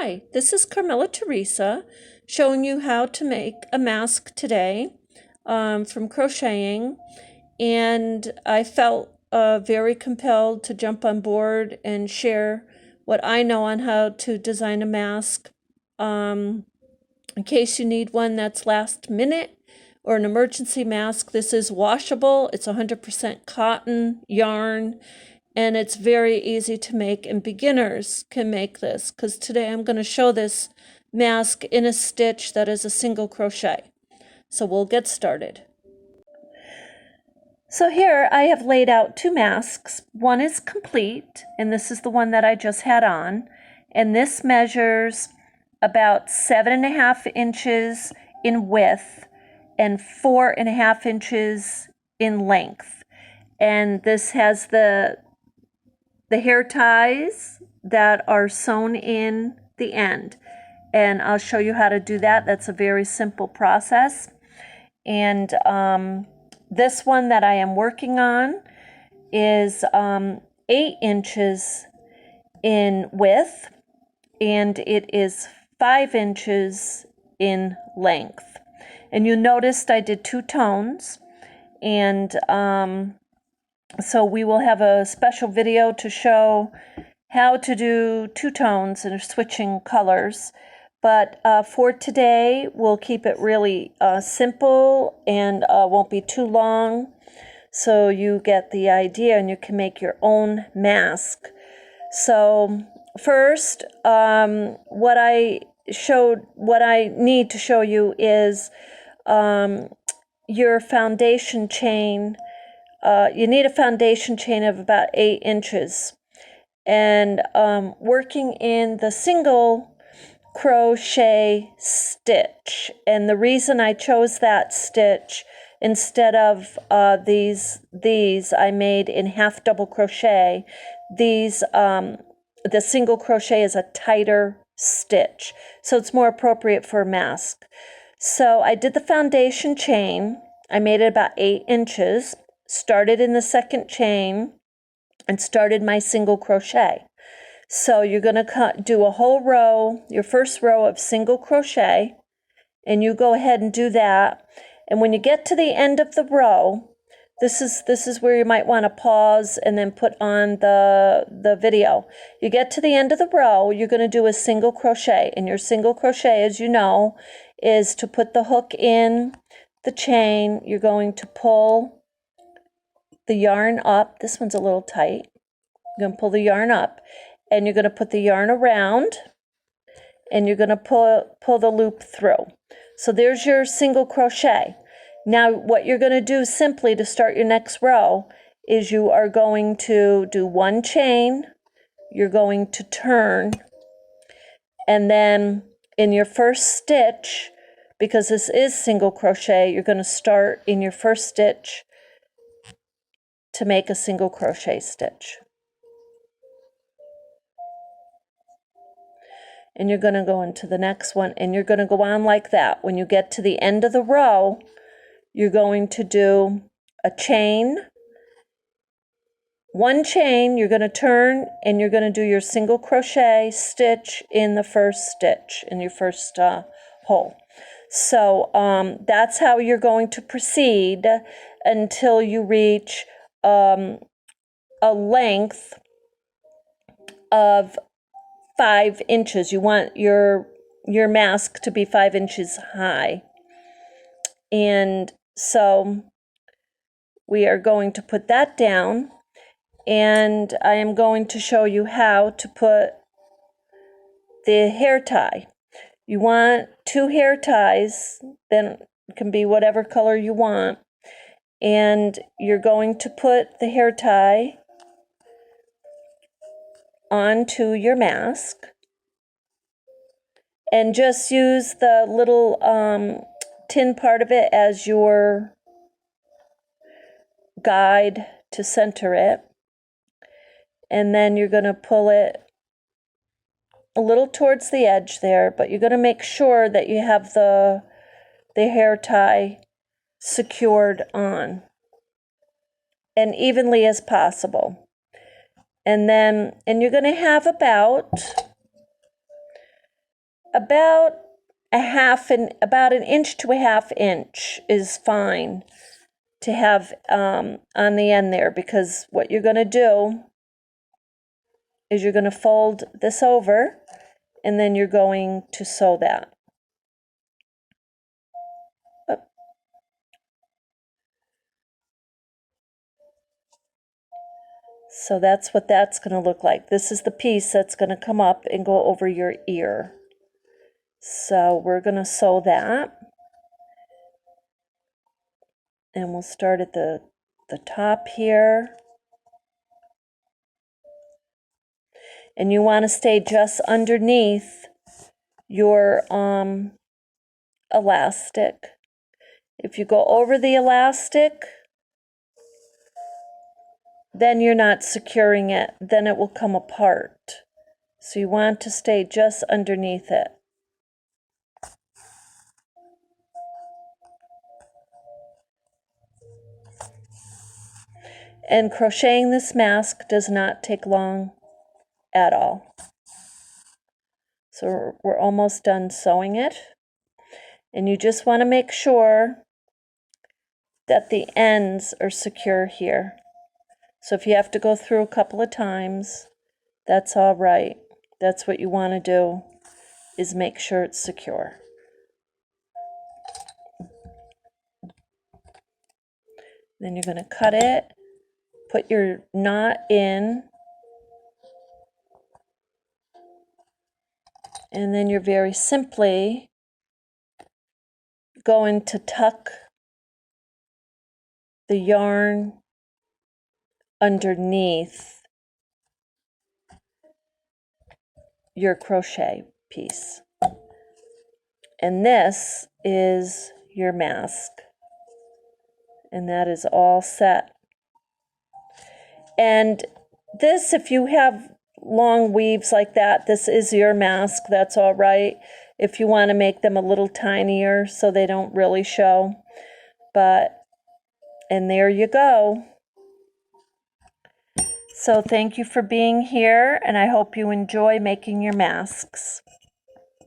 Hi, this is Carmella Teresa showing you how to make a mask today from crocheting, and I felt very compelled to jump on board and share what I know on how to design a mask in case you need one that's last minute or an emergency mask. This is washable. It's 100% cotton yarn. And it's very easy to make, and beginners can make this, because today I'm going to show this mask in a stitch that is a single crochet. So we'll get started. So here I have laid out two masks. One is complete, and this is the one that I just had on. And this measures about 7.5 inches in width and 4.5 inches in length. And this has the hair ties that are sewn in the end, and I'll show you how to do that. That's a very simple process. And this one that I am working on is 8 inches in width, and it is 5 inches in length. And you noticed I did 2 tones, and so we will have a special video to show how to do 2 tones and switching colors. But for today, we'll keep it really simple and won't be too long, so you get the idea and you can make your own mask. So first, what I need to show you is your foundation chain. You need a foundation chain of about 8 inches. And working in the single crochet stitch. And the reason I chose that stitch instead of these I made in half double crochet. The single crochet is a tighter stitch, so it's more appropriate for a mask. So I did the foundation chain. I made it about 8 inches. Started in the second chain and started my single crochet. So you're going to do a whole row, your first row of single crochet, and you go ahead and do that. And when you get to the end of the row, this is where you might want to pause and then put on the video. You get to the end of the row, you're going to do a single crochet, and your single crochet, as you know, is to put the hook in the chain. You're going to pull the yarn up. This one's a little tight. You're going to pull the yarn up, and you're going to put the yarn around, and you're going to pull the loop through. So there's your single crochet. Now what you're going to do simply to start your next row is you are going to do 1 chain, you're going to turn, and then in your first stitch, because this is single crochet, you're going to start in your first stitch to make a single crochet stitch. And you're going to go into the next one, and you're going to go on like that. When you get to the end of the row, you're going to do a chain, 1 chain, you're going to turn, and you're going to do your single crochet stitch in the first stitch, in your first hole. So that's how you're going to proceed until you reach a length of 5 inches. You want your mask to be 5 inches high. And so we are going to put that down, and I am going to show you how to put the hair tie. You want 2 hair ties, then it can be whatever color you want. And you're going to put the hair tie onto your mask, and just use the little tin part of it as your guide to center it. And then you're going to pull it a little towards the edge there, but you're going to make sure that you have the hair tie secured on and evenly as possible. And you're going to have about about about an inch to a half inch is fine to have on the end there, because what you're going to do is you're going to fold this over and then you're going to sew that. So that's what that's going to look like. This is the piece that's going to come up and go over your ear. So we're going to sew that. And we'll start at the top here. And you want to stay just underneath your elastic. If you go over the elastic, then you're not securing it, then it will come apart. So you want to stay just underneath it. And crocheting this mask does not take long at all. So we're almost done sewing it. And you just want to make sure that the ends are secure here. So if you have to go through a couple of times, that's all right. That's what you want to do, is make sure it's secure. Then you're going to cut it, put your knot in, and then you're very simply going to tuck the yarn underneath your crochet piece. And this is your mask. And that is all set. And this, if you have long weaves like that, this is your mask. That's all right. If you want to make them a little tinier so they don't really show. And there you go. So thank you for being here, and I hope you enjoy making your masks.